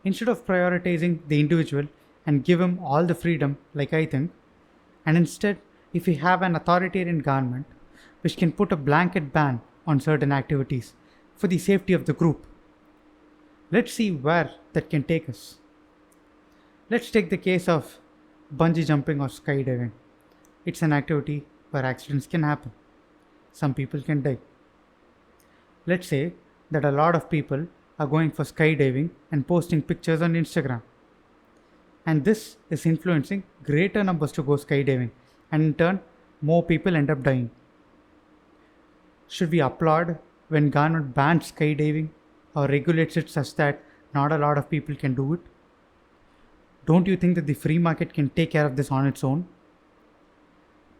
instead of prioritizing the individual and give him all the freedom, like I think, and instead, if we have an authoritarian government which can put a blanket ban on certain activities for the safety of the group, let's see where that can take us. Let's take the case of bungee jumping or skydiving. It's an activity where accidents can happen. Some people can die. Let's say that a lot of people are going for skydiving and posting pictures on Instagram. And this is influencing greater numbers to go skydiving, and in turn, more people end up dying. Should we applaud when government bans skydiving or regulates it such that not a lot of people can do it? Don't you think that the free market can take care of this on its own?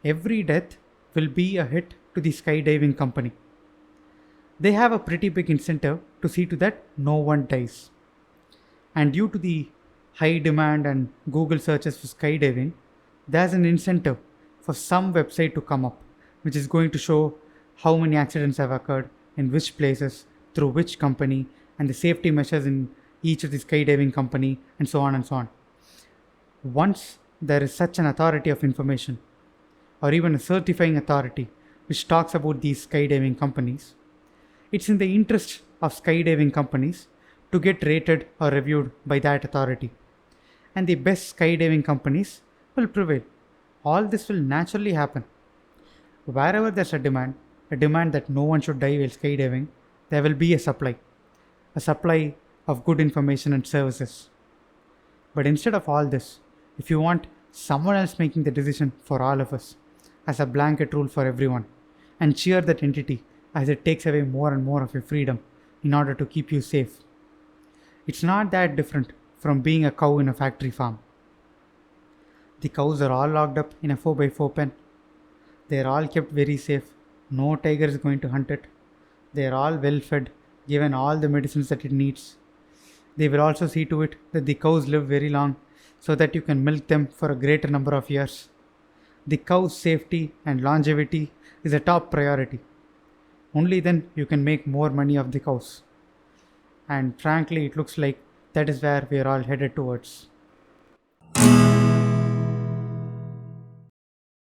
Every death will be a hit to the skydiving company. They have a pretty big incentive to see to that no one dies. And due to the high demand and Google searches for skydiving, there's an incentive for some website to come up which is going to show how many accidents have occurred in which places through which company and the safety measures in each of the skydiving company and so on and so on. Once there is such an authority of information or even a certifying authority which talks about these skydiving companies, it's in the interest of skydiving companies to get rated or reviewed by that authority. And the best skydiving companies will prevail. All this will naturally happen. Wherever there's a demand that no one should die while skydiving, there will be a supply of good information and services. But instead of all this, if you want someone else making the decision for all of us, as a blanket rule for everyone, and cheer that entity as it takes away more and more of your freedom in order to keep you safe. It's not that different from being a cow in a factory farm. The cows are all locked up in a 4x4 pen. They are all kept very safe. No tiger is going to hunt it. They are all well fed, given all the medicines that it needs. They will also see to it that the cows live very long so that you can milk them for a greater number of years. The cow's safety and longevity is a top priority. Only then you can make more money of the cows. And frankly, it looks like that is where we are all headed towards.